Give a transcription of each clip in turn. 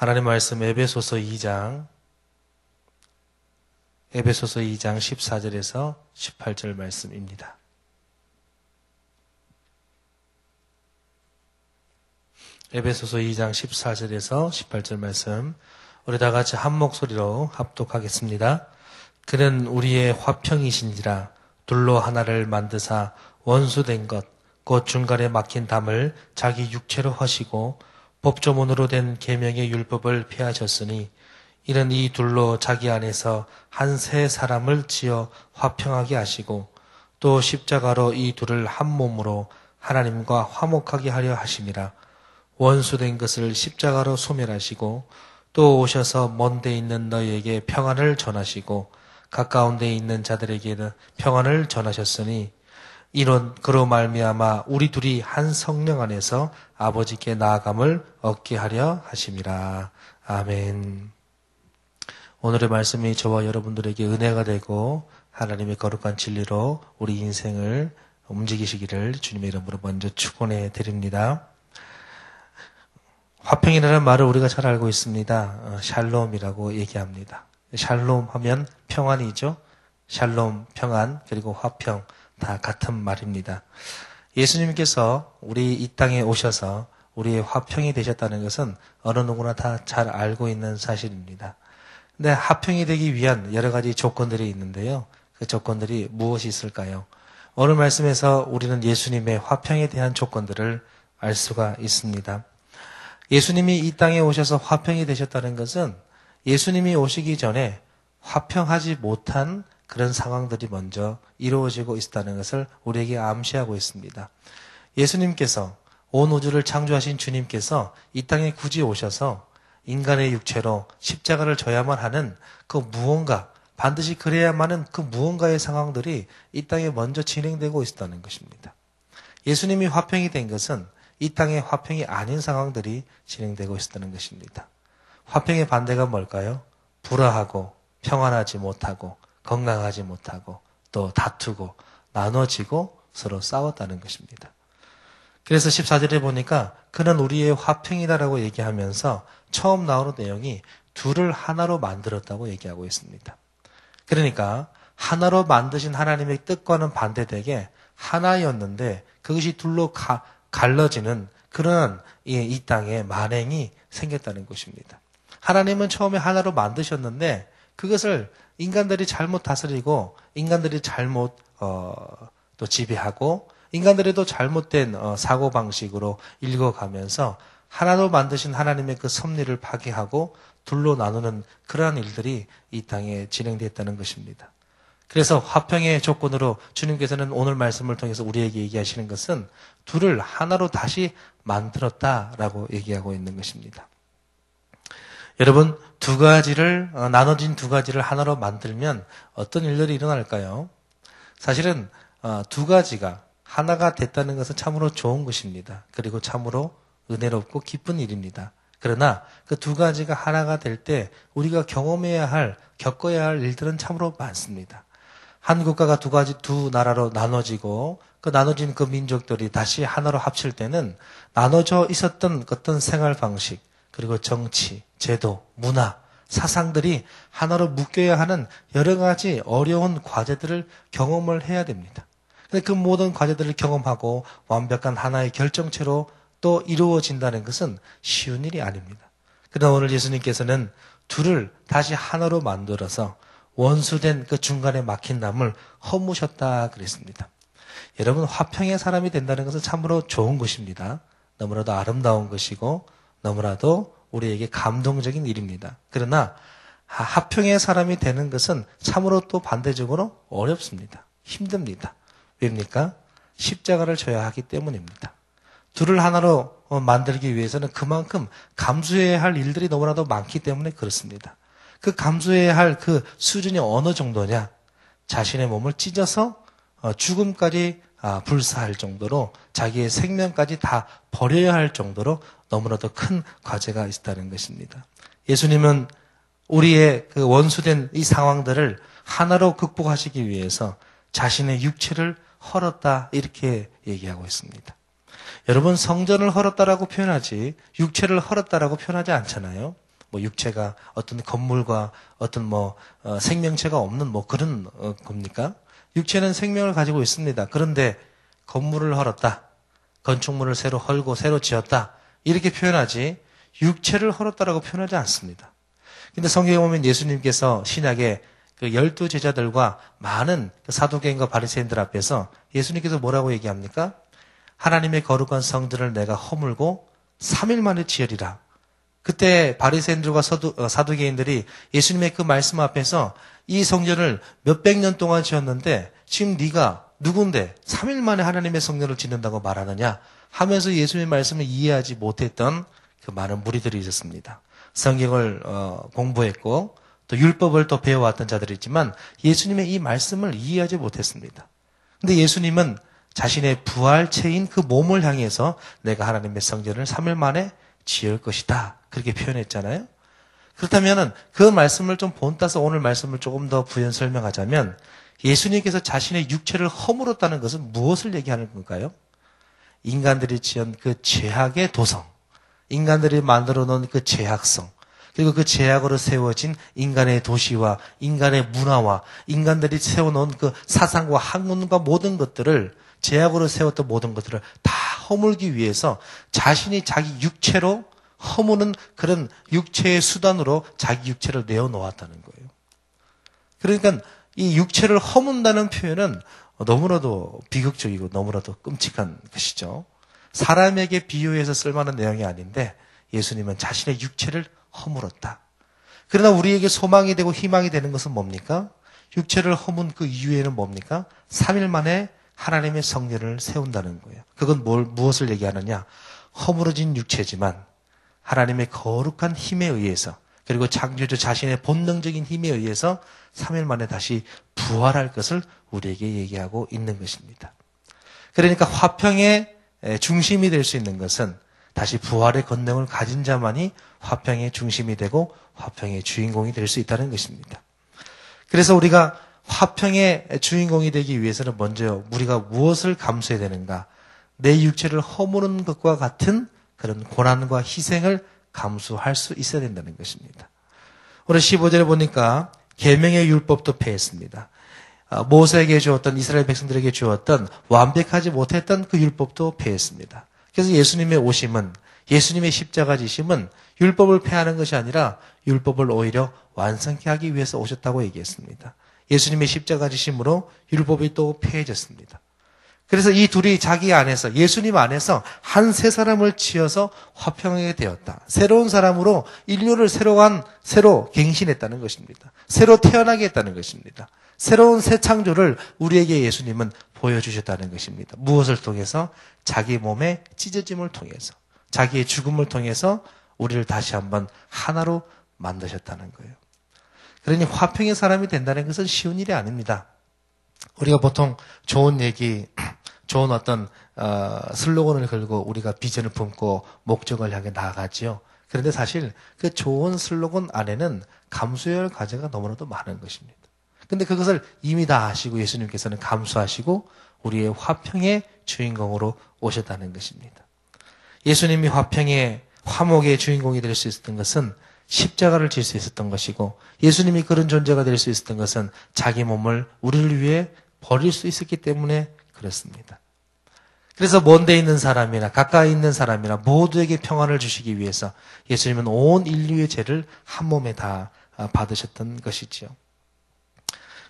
하나님 말씀 에베소서 2장 14절에서 18절 말씀입니다. 에베소서 2장 14절에서 18절 말씀, 우리 다 같이 한 목소리로 합독하겠습니다. 그는 우리의 화평이신지라 둘로 하나를 만드사 원수된 것 곧 중간에 막힌 담을 자기 육체로 허시고 법조문으로 된 계명의 율법을 폐하셨으니 이는 이 둘로 자기 안에서 한 새 사람을 지어 화평하게 하시고 또 십자가로 이 둘을 한 몸으로 하나님과 화목하게 하려 하심이라. 원수된 것을 십자가로 소멸하시고 또 오셔서 먼 데 있는 너희에게 평안을 전하시고 가까운 데 있는 자들에게는 평안을 전하셨으니 이런 그로 말미암아 우리 둘이 한 성령 안에서 아버지께 나아감을 얻게 하려 하심이라. 아멘. 오늘의 말씀이 저와 여러분들에게 은혜가 되고 하나님의 거룩한 진리로 우리 인생을 움직이시기를 주님의 이름으로 먼저 축원해 드립니다. 화평이라는 말을 우리가 잘 알고 있습니다. 샬롬이라고 얘기합니다. 샬롬 하면 평안이죠. 샬롬, 평안, 그리고 화평 다 같은 말입니다. 예수님께서 우리 이 땅에 오셔서 우리의 화평이 되셨다는 것은 어느 누구나 다 잘 알고 있는 사실입니다. 근데 화평이 되기 위한 여러 가지 조건들이 있는데요. 그 조건들이 무엇이 있을까요? 오늘 말씀에서 우리는 예수님의 화평에 대한 조건들을 알 수가 있습니다. 예수님이 이 땅에 오셔서 화평이 되셨다는 것은 예수님이 오시기 전에 화평하지 못한 그런 상황들이 먼저 이루어지고 있다는 것을 우리에게 암시하고 있습니다. 예수님께서 온 우주를 창조하신 주님께서 이 땅에 굳이 오셔서 인간의 육체로 십자가를 져야만 하는 그 무언가, 반드시 그래야만 하는 그 무언가의 상황들이 이 땅에 먼저 진행되고 있다는 것입니다. 예수님이 화평이 된 것은 이 땅에 화평이 아닌 상황들이 진행되고 있다는 것입니다. 화평의 반대가 뭘까요? 불화하고 평안하지 못하고 건강하지 못하고 또 다투고 나눠지고 서로 싸웠다는 것입니다. 그래서 14절에 보니까 그는 우리의 화평이다라고 얘기하면서 처음 나오는 내용이 둘을 하나로 만들었다고 얘기하고 있습니다. 그러니까 하나로 만드신 하나님의 뜻과는 반대되게 하나였는데 그것이 둘로 갈라지는 그런 이 땅에 만행이 생겼다는 것입니다. 하나님은 처음에 하나로 만드셨는데 그것을 인간들이 잘못 다스리고 인간들이 잘못 또 지배하고 인간들에도 잘못된 사고방식으로 읽어가면서 하나로 만드신 하나님의 그 섭리를 파괴하고 둘로 나누는 그러한 일들이 이 땅에 진행됐다는 것입니다. 그래서 화평의 조건으로 주님께서는 오늘 말씀을 통해서 우리에게 얘기하시는 것은 둘을 하나로 다시 만들었다라고 얘기하고 있는 것입니다. 여러분, 나눠진 두 가지를 하나로 만들면 어떤 일들이 일어날까요? 사실은 두 가지가 하나가 됐다는 것은 참으로 좋은 것입니다. 그리고 참으로 은혜롭고 기쁜 일입니다. 그러나 그 두 가지가 하나가 될 때 우리가 겪어야 할 일들은 참으로 많습니다. 한 국가가 두 나라로 나눠지고 그 나눠진 그 민족들이 다시 하나로 합칠 때는 나눠져 있었던 어떤 생활 방식, 그리고 정치, 제도, 문화, 사상들이 하나로 묶여야 하는 여러 가지 어려운 과제들을 경험을 해야 됩니다. 근데 그 모든 과제들을 경험하고 완벽한 하나의 결정체로 또 이루어진다는 것은 쉬운 일이 아닙니다. 그러나 오늘 예수님께서는 둘을 다시 하나로 만들어서 원수된 그 중간에 막힌 담을 허무셨다 그랬습니다. 여러분, 화평의 사람이 된다는 것은 참으로 좋은 것입니다. 너무나도 아름다운 것이고 너무나도 우리에게 감동적인 일입니다. 그러나 화평의 사람이 되는 것은 참으로 또 반대적으로 어렵습니다. 힘듭니다. 왜입니까? 십자가를 져야 하기 때문입니다. 둘을 하나로 만들기 위해서는 그만큼 감수해야 할 일들이 너무나도 많기 때문에 그렇습니다. 그 감수해야 할 그 수준이 어느 정도냐? 자신의 몸을 찢어서 죽음까지 불사할 정도로 자기의 생명까지 다 버려야 할 정도로 너무나도 큰 과제가 있다는 것입니다. 예수님은 우리의 그 원수된 이 상황들을 하나로 극복하시기 위해서 자신의 육체를 헐었다 이렇게 얘기하고 있습니다. 여러분, 성전을 헐었다라고 표현하지 육체를 헐었다라고 표현하지 않잖아요. 뭐 육체가 어떤 건물과 어떤 생명체가 없는 그런 겁니까? 육체는 생명을 가지고 있습니다. 그런데 건물을 헐었다. 건축물을 새로 헐고 새로 지었다. 이렇게 표현하지 육체를 헐었다라고 표현하지 않습니다. 근데 성경에 보면 예수님께서 신약에 그 12 제자들과 많은 사두개인과 바리새인들 앞에서 예수님께서 뭐라고 얘기합니까? 하나님의 거룩한 성전을 내가 허물고 3일 만에 지으리라. 그때 바리새인들과 사두개인들이 예수님의 그 말씀 앞에서 이 성전을 몇백 년 동안 지었는데 지금 네가 누군데 3일 만에 하나님의 성전을 짓는다고 말하느냐 하면서 예수님의 말씀을 이해하지 못했던 그 많은 무리들이 있었습니다. 성경을 공부했고 또 율법을 또 배워왔던 자들이 있지만 예수님의 이 말씀을 이해하지 못했습니다. 근데 예수님은 자신의 부활체인 그 몸을 향해서 내가 하나님의 성전을 3일 만에 지을 것이다. 그렇게 표현했잖아요. 그렇다면 그 말씀을 좀 본따서 오늘 말씀을 조금 더 부연 설명하자면 예수님께서 자신의 육체를 허물었다는 것은 무엇을 얘기하는 건가요? 인간들이 지은 그 죄악의 도성, 인간들이 만들어 놓은 그 죄악성, 그리고 그 죄악으로 세워진 인간의 도시와 인간의 문화와 인간들이 세워놓은 그 사상과 학문과 모든 것들을 죄악으로 세웠던 모든 것들을 다 허물기 위해서 자신이 자기 육체로 허무는 그런 육체의 수단으로 자기 육체를 내어놓았다는 거예요. 그러니까 이 육체를 허문다는 표현은 너무나도 비극적이고 너무나도 끔찍한 것이죠. 사람에게 비유해서 쓸만한 내용이 아닌데 예수님은 자신의 육체를 허물었다. 그러나 우리에게 소망이 되고 희망이 되는 것은 뭡니까? 육체를 허문 그 이유에는 뭡니까? 3일 만에 하나님의 성전을 세운다는 거예요. 그건 무엇을 얘기하느냐? 허물어진 육체지만 하나님의 거룩한 힘에 의해서 그리고 창조주 자신의 본능적인 힘에 의해서 3일 만에 다시 부활할 것을 우리에게 얘기하고 있는 것입니다. 그러니까 화평의 중심이 될 수 있는 것은 다시 부활의 권능을 가진 자만이 화평의 중심이 되고 화평의 주인공이 될 수 있다는 것입니다. 그래서 우리가 화평의 주인공이 되기 위해서는 먼저 우리가 무엇을 감수해야 되는가? 내 육체를 허무는 것과 같은 그런 고난과 희생을 감수할 수 있어야 된다는 것입니다. 오늘 15절에 보니까 계명의 율법도 폐했습니다. 모세에게 주었던 이스라엘 백성들에게 주었던 완벽하지 못했던 그 율법도 폐했습니다. 그래서 예수님의 오심은 예수님의 십자가 지심은 율법을 폐하는 것이 아니라 율법을 오히려 완성케 하기 위해서 오셨다고 얘기했습니다. 예수님의 십자가 지심으로 율법이 또 폐해졌습니다. 그래서 이 둘이 자기 안에서 예수님 안에서 한 새 사람을 지어서 화평하게 되었다. 새로운 사람으로 인류를 새로 갱신했다는 것입니다. 새로 태어나게 했다는 것입니다. 새로운 새 창조를 우리에게 예수님은 보여주셨다는 것입니다. 무엇을 통해서? 자기 몸의 찢어짐을 통해서, 자기의 죽음을 통해서 우리를 다시 한번 하나로 만드셨다는 거예요. 그러니 화평의 사람이 된다는 것은 쉬운 일이 아닙니다. 우리가 보통 좋은 얘기, 좋은 어떤 슬로건을 걸고 우리가 비전을 품고 목적을 향해 나아가지요. 그런데 사실 그 좋은 슬로건 안에는 감수해야 할 과제가 너무나도 많은 것입니다. 근데 그것을 이미 다 아시고 예수님께서는 감수하시고 우리의 화평의 주인공으로 오셨다는 것입니다. 예수님이 화목의 주인공이 될 수 있었던 것은 십자가를 질 수 있었던 것이고 예수님이 그런 존재가 될 수 있었던 것은 자기 몸을 우리를 위해 버릴 수 있었기 때문에 그렇습니다. 그래서 먼데 있는 사람이나 가까이 있는 사람이나 모두에게 평안을 주시기 위해서 예수님은 온 인류의 죄를 한 몸에 다 받으셨던 것이지요.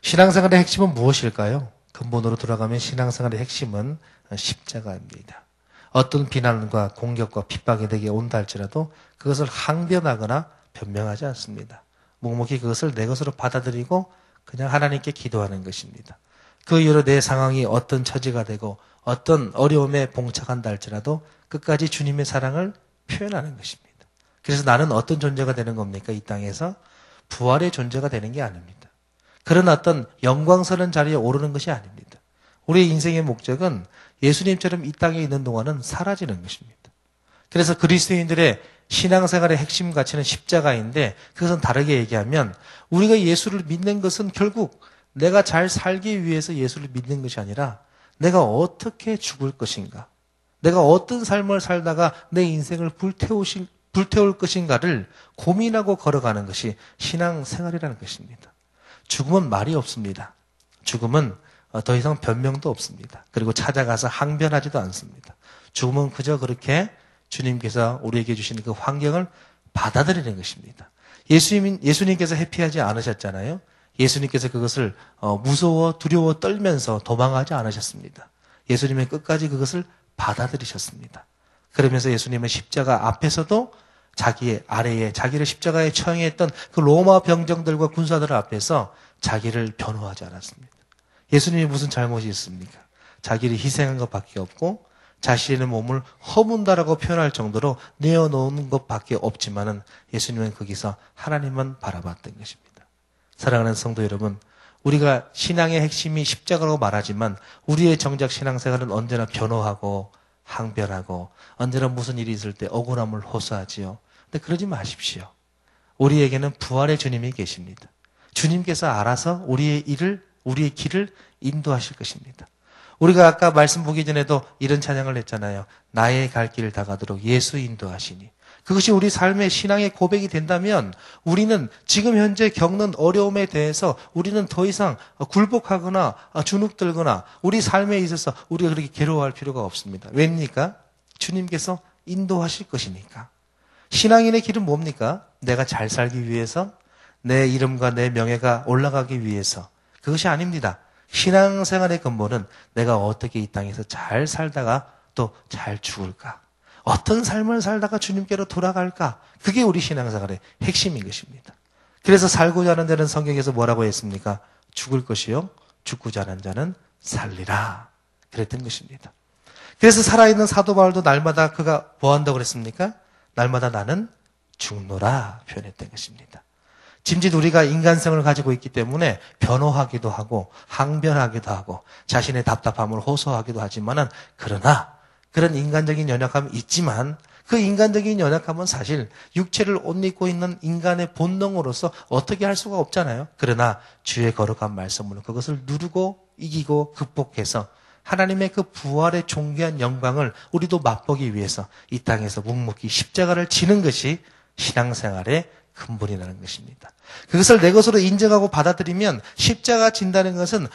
신앙생활의 핵심은 무엇일까요? 근본으로 돌아가면 신앙생활의 핵심은 십자가입니다. 어떤 비난과 공격과 핍박이 내게 온다 할지라도 그것을 항변하거나 변명하지 않습니다. 묵묵히 그것을 내 것으로 받아들이고 그냥 하나님께 기도하는 것입니다. 그 이후로 내 상황이 어떤 처지가 되고 어떤 어려움에 봉착한다 할지라도 끝까지 주님의 사랑을 표현하는 것입니다. 그래서 나는 어떤 존재가 되는 겁니까? 이 땅에서 부활의 존재가 되는 게 아닙니다. 그런 어떤 영광스러운 자리에 오르는 것이 아닙니다. 우리의 인생의 목적은 예수님처럼 이 땅에 있는 동안은 사라지는 것입니다. 그래서 그리스도인들의 신앙생활의 핵심 가치는 십자가인데 그것은 다르게 얘기하면 우리가 예수를 믿는 것은 결국 내가 잘 살기 위해서 예수를 믿는 것이 아니라 내가 어떻게 죽을 것인가, 내가 어떤 삶을 살다가 내 인생을 불태우실 불태울 것인가를 고민하고 걸어가는 것이 신앙생활이라는 것입니다. 죽음은 말이 없습니다. 죽음은 더 이상 변명도 없습니다. 그리고 찾아가서 항변하지도 않습니다. 죽음은 그저 그렇게 주님께서 우리에게 주시는 그 환경을 받아들이는 것입니다. 예수님께서 회피하지 않으셨잖아요. 예수님께서 그것을 무서워 두려워 떨면서 도망하지 않으셨습니다. 예수님은 끝까지 그것을 받아들이셨습니다. 그러면서 예수님은 십자가 앞에서도 자기의 아래에 자기를 십자가에 처형했던 그 로마 병정들과 군사들 앞에서 자기를 변호하지 않았습니다. 예수님이 무슨 잘못이 있습니까? 자기를 희생한 것밖에 없고 자신의 몸을 허문다라고 표현할 정도로 내어놓은 것밖에 없지만은 예수님은 거기서 하나님만 바라봤던 것입니다. 사랑하는 성도 여러분, 우리가 신앙의 핵심이 십자가라고 말하지만 우리의 정작 신앙생활은 언제나 변호하고 항변하고 언제나 무슨 일이 있을 때 억울함을 호소하지요. 근데 그러지 마십시오. 우리에게는 부활의 주님이 계십니다. 주님께서 알아서 우리의 길을 인도하실 것입니다. 우리가 아까 말씀 보기 전에도 이런 찬양을 했잖아요. 나의 갈 길을 다가도록 예수 인도하시니. 그것이 우리 삶의 신앙의 고백이 된다면 우리는 지금 현재 겪는 어려움에 대해서 우리는 더 이상 굴복하거나 주눅들거나 우리 삶에 있어서 우리가 그렇게 괴로워할 필요가 없습니다. 왜입니까? 주님께서 인도하실 것이니까. 신앙인의 길은 뭡니까? 내가 잘 살기 위해서, 내 이름과 내 명예가 올라가기 위해서. 그것이 아닙니다. 신앙생활의 근본은 내가 어떻게 이 땅에서 잘 살다가 또 잘 죽을까? 어떤 삶을 살다가 주님께로 돌아갈까? 그게 우리 신앙생활의 핵심인 것입니다. 그래서 살고자 하는 자는 성경에서 뭐라고 했습니까? 죽을 것이요 죽고자 하는 자는 살리라. 그랬던 것입니다. 그래서 살아있는 사도 바울도 날마다 그가 뭐 한다고 그랬습니까? 날마다 나는 죽노라 표현했던 것입니다. 짐짓 우리가 인간성을 가지고 있기 때문에 변호하기도 하고 항변하기도 하고 자신의 답답함을 호소하기도 하지만은 그러나 그런 인간적인 연약함이 있지만 그 인간적인 연약함은 사실 육체를 옷 입고 있는 인간의 본능으로서 어떻게 할 수가 없잖아요. 그러나 주의 거룩한 말씀으로 그것을 누르고 이기고 극복해서 하나님의 그 부활의 존귀한 영광을 우리도 맛보기 위해서 이 땅에서 묵묵히 십자가를 지는 것이 신앙생활의 근본이라는 것입니다. 그것을 내 것으로 인정하고 받아들이면 십자가 진다는 것은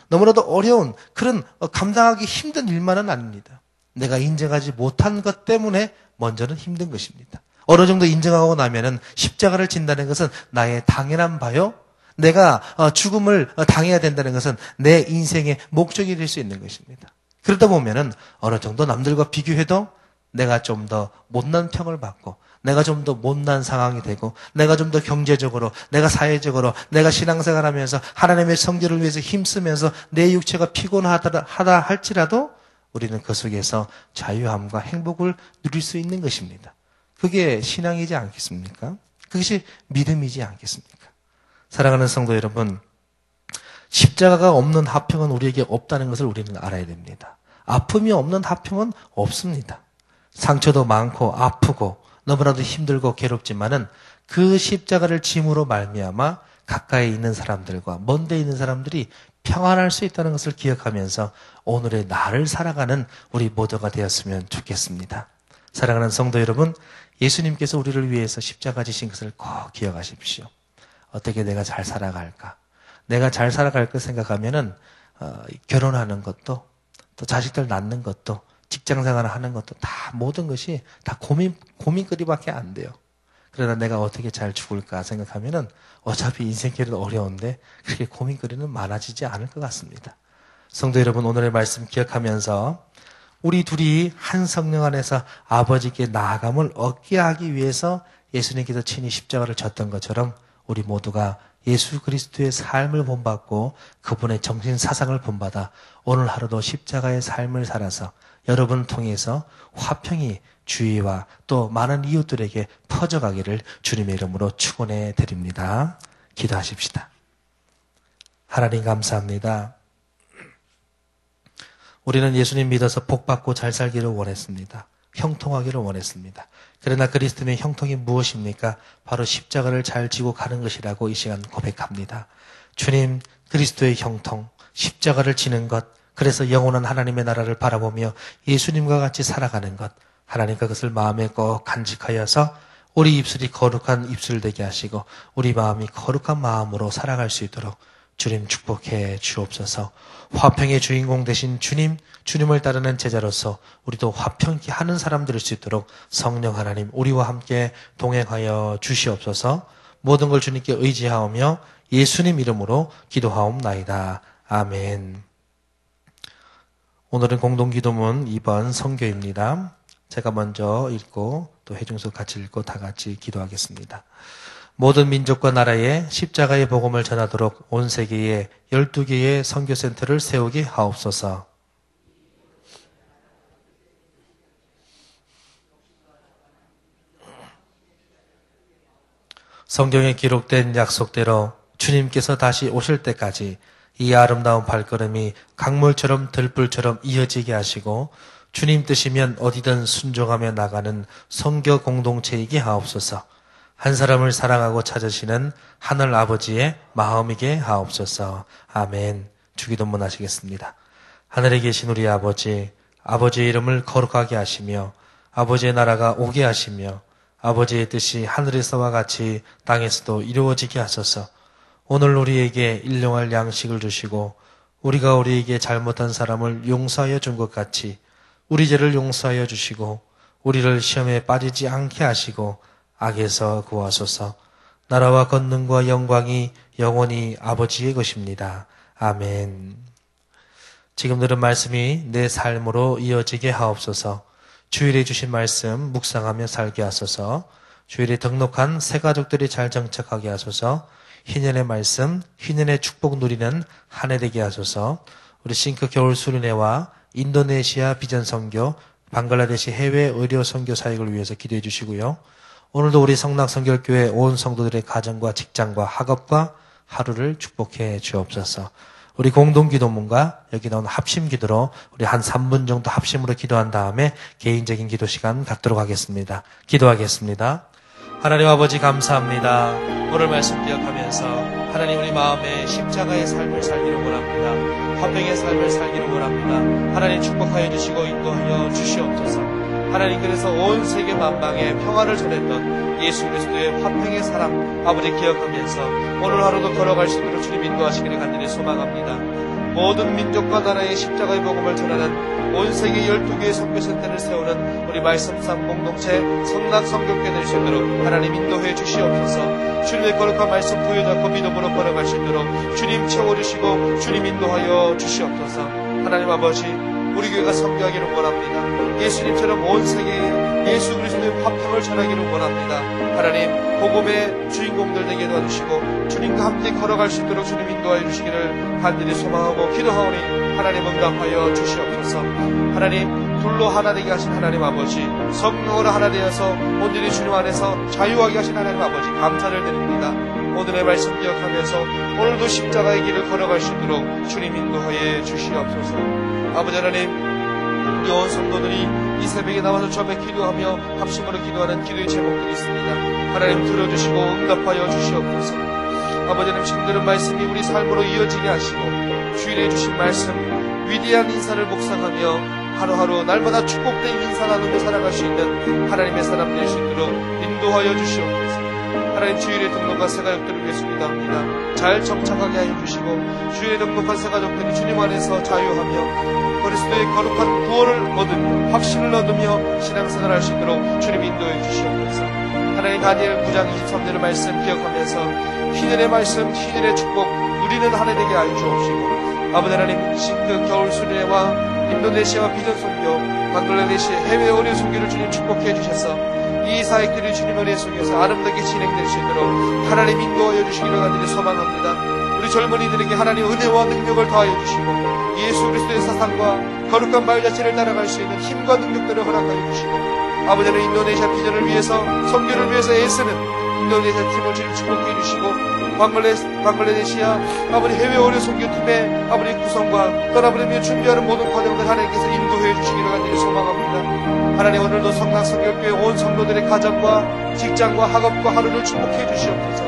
너무나도 어려운 그런 감당하기 힘든 일만은 아닙니다. 내가 인정하지 못한 것 때문에 먼저는 힘든 것입니다. 어느 정도 인정하고 나면은 십자가를 진다는 것은 나의 당연한 바요. 내가 죽음을 당해야 된다는 것은 내 인생의 목적이 될 수 있는 것입니다. 그러다 보면은 어느 정도 남들과 비교해도 내가 좀 더 못난 평을 받고 내가 좀 더 못난 상황이 되고 내가 좀 더 경제적으로 내가 사회적으로 내가 신앙생활하면서 하나님의 성전을 위해서 힘쓰면서 내 육체가 피곤하다 할지라도 우리는 그 속에서 자유함과 행복을 누릴 수 있는 것입니다. 그게 신앙이지 않겠습니까? 그것이 믿음이지 않겠습니까? 사랑하는 성도 여러분, 십자가가 없는 화평은 우리에게 없다는 것을 우리는 알아야 됩니다. 아픔이 없는 화평은 없습니다. 상처도 많고 아프고 너무나도 힘들고 괴롭지만은 그 십자가를 짐으로 말미암아 가까이 있는 사람들과 먼데 있는 사람들이 평안할 수 있다는 것을 기억하면서 오늘의 나를 살아가는 우리 모두가 되었으면 좋겠습니다. 사랑하는 성도 여러분, 예수님께서 우리를 위해서 십자가 지신 것을 꼭 기억하십시오. 어떻게 내가 잘 살아갈까? 내가 잘 살아갈 것 생각하면은 결혼하는 것도 또 자식들 낳는 것도 직장생활을 하는 것도 다 모든 것이 다 고민거리밖에 안 돼요. 그러나 내가 어떻게 잘 죽을까 생각하면은 어차피 인생길은 어려운데 그렇게 고민거리는 많아지지 않을 것 같습니다. 성도 여러분, 오늘의 말씀 기억하면서 우리 둘이 한 성령 안에서 아버지께 나아감을 얻게 하기 위해서 예수님께서 친히 십자가를 졌던 것처럼 우리 모두가 예수 그리스도의 삶을 본받고 그분의 정신 사상을 본받아 오늘 하루도 십자가의 삶을 살아서 여러분을 통해서 화평이 주위와 또 많은 이웃들에게 퍼져가기를 주님의 이름으로 축원해 드립니다. 기도하십시다. 하나님 감사합니다. 우리는 예수님 믿어서 복받고 잘 살기를 원했습니다. 형통하기를 원했습니다. 그러나 그리스도의 형통이 무엇입니까? 바로 십자가를 잘 지고 가는 것이라고 이 시간 고백합니다. 주님, 그리스도의 형통, 십자가를 지는 것, 그래서 영원한 하나님의 나라를 바라보며 예수님과 같이 살아가는 것, 하나님 그것을 마음에 꼭 간직하여서 우리 입술이 거룩한 입술 되게 하시고 우리 마음이 거룩한 마음으로 살아갈 수 있도록 주님 축복해 주옵소서. 화평의 주인공 되신 주님을 따르는 제자로서 우리도 화평케 하는 사람 될 수 있도록 성령 하나님 우리와 함께 동행하여 주시옵소서. 모든 걸 주님께 의지하오며 예수님 이름으로 기도하옵나이다. 아멘. 오늘은 공동기도문 2번 선교입니다. 제가 먼저 읽고 또 회중수 같이 읽고 다 같이 기도하겠습니다. 모든 민족과 나라에 십자가의 복음을 전하도록 온 세계에 12개의 선교센터를 세우게 하옵소서. 성경에 기록된 약속대로 주님께서 다시 오실 때까지 이 아름다운 발걸음이 강물처럼 들불처럼 이어지게 하시고 주님 뜻이면 어디든 순종하며 나가는 선교 공동체이게 하옵소서. 한 사람을 사랑하고 찾으시는 하늘 아버지의 마음이게 하옵소서. 아멘. 주기도문 하시겠습니다. 하늘에 계신 우리 아버지, 아버지의 이름을 거룩하게 하시며 아버지의 나라가 오게 하시며 아버지의 뜻이 하늘에서와 같이 땅에서도 이루어지게 하소서. 오늘 우리에게 일용할 양식을 주시고 우리가 우리에게 잘못한 사람을 용서하여 준 것 같이 우리 죄를 용서하여 주시고 우리를 시험에 빠지지 않게 하시고 악에서 구하소서. 나라와 권능과 영광이 영원히 아버지의 것입니다. 아멘. 지금 들은 말씀이 내 삶으로 이어지게 하옵소서. 주일에 주신 말씀 묵상하며 살게 하소서. 주일에 등록한 새 가족들이 잘 정착하게 하소서. 희년의 말씀, 희년의 축복 누리는 한 해 되게 하소서. 우리 싱크 겨울 수련회와 인도네시아 비전 선교, 방글라데시 해외 의료 선교 사역을 위해서 기도해 주시고요. 오늘도 우리 성락성결교회 온 성도들의 가정과 직장과 학업과 하루를 축복해 주옵소서. 우리 공동기도문과 여기 나온 합심기도로 우리 한 3분 정도 합심으로 기도한 다음에 개인적인 기도 시간 갖도록 하겠습니다. 기도하겠습니다. 하나님 아버지 감사합니다. 오늘 말씀 기억하면서 하나님 우리 마음에 십자가의 삶을 살기를 원합니다. 화평의 삶을 살기를 원합니다. 하나님 축복하여 주시고 인도하여 주시옵소서. 하나님 그래서 온 세계 만방에 평화를 전했던 예수 그리스도의 화평의 사랑 아버지 기억하면서 오늘 하루도 걸어갈 수 있도록 주님 인도하시기를 간절히 소망합니다. 모든 민족과 나라의 십자가의 복음을 전하는 온 세계 12개의 선교센터를 세우는 우리 말씀상 공동체 성락성교회 될 수 있도록 하나님 인도해 주시옵소서. 주님의 거룩한 말씀 부여잡고 믿음으로 걸어갈 수 있도록 주님 채워주시고 주님 인도하여 주시옵소서. 하나님 아버지 우리 교회가 선교하기를 원합니다. 예수님처럼 온 세계에 예수 그리스도의 화평을 전하기를 원합니다. 하나님 복음의 주인공들 되게 도와주시고 주님과 함께 걸어갈 수 있도록 주님 인도하여 주시기를 간절히 소망하고 기도하오니 하나님 응답하여 주시옵소서. 하나님 둘로 하나 되게 하신 하나님 아버지 성령으로 하나 되어서 온전히 주님 안에서 자유하게 하신 하나님 아버지 감사를 드립니다. 오늘의 말씀 기억하면서 오늘도 십자가의 길을 걸어갈 수 있도록 주님 인도하여 주시옵소서. 아버지 하나님 우리 온 성도들이 이 새벽에 나와서 주 앞에 기도하며 합심으로 기도하는 기도의 제목들이 있습니다. 하나님 들어주시고 응답하여 주시옵소서. 아버지 하나님 지금 들은 말씀이 우리 삶으로 이어지게 하시고 주일에 주신 말씀 위대한 인사를 묵상하며 하루하루 날마다 축복된 인사 나누며 살아갈 수 있는 하나님의 사람 될 수 있도록 인도하여 주시옵소서. 하나님 주일에 등록한 새가족들을 위해서 기도합니다. 잘 정착하게 하여 주시고 주일에 등록한 새가족들이 주님 안에서 자유하며 그리스도의 거룩한 구원을 얻으며 확신을 얻으며 신앙생활을 할 수 있도록 주님 인도해 주시옵소서. 하나님 다니엘 9장 23절의 말씀 기억하면서 희년의 말씀 희년의 축복 누리는 한 해 되게 하여 주옵시고 아버지 하나님 싱크 겨울 수련회와 인도네시아와 비전 선교 방글라데시 해외 의료 선교를 주님 축복해 주셔서 이 사역들이 주님 은혜 속에서 아름답게 진행될 수 있도록 하나님 인도하여 주시기를 간절히 소망합니다. 우리 젊은이들에게 하나님 은혜와 능력을 더하여 주시고 예수 그리스도의 사상과 거룩한 말 자체를 따라갈 수 있는 힘과 능력들을 허락하여 주시고 아버지는 인도네시아 비전을 위해서 선교를 위해서 애쓰는 인도네시아 팀을 주님 축복해 주시고 방글라데시아 아버지 해외 의료 선교팀의 아버지 구성과 떠나버리며 준비하는 모든 과정들 하나님께서 인도해 주시기를 간절히 소망합니다. 하나님 오늘도 성락성교회 온 성도들의 가정과 직장과 학업과 하루를 축복해 주시옵소서.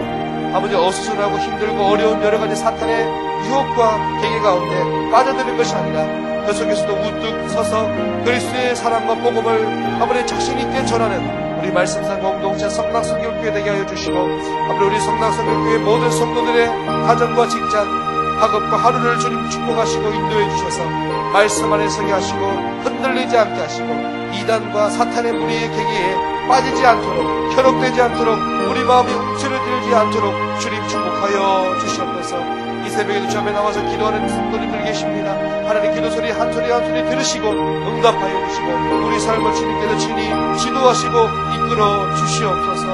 아버지 어수선하고 힘들고 어려운 여러가지 사탄의 유혹과 계계 가운데 빠져드는 것이 아니라 그 속에서도 우뚝 서서 그리스도의 사랑과 복음을 아버지 자신있게 전하는 우리 말씀상 공동체 성락성교회 되게 하여 주시고, 아버지 우리 성락성교회 모든 성도들의 가정과 직장, 학업과 하루를 주님 축복하시고 인도해 주셔서 말씀 안에 서게 하시고 흔들리지 않게 하시고 이단과 사탄의 무리의 계기에 빠지지 않도록, 현혹되지 않도록, 우리 마음이 움츠러들지 않도록 주님 축복하여 주시옵소서. 이 새벽에도 주 앞에 나와서 기도하는 성도님들 계십니다. 하나님 기도 소리 한 소리 한 소리 들으시고 응답하여 주시고 우리 삶을 주님께서 친히 지도하시고 이끌어 주시옵소서.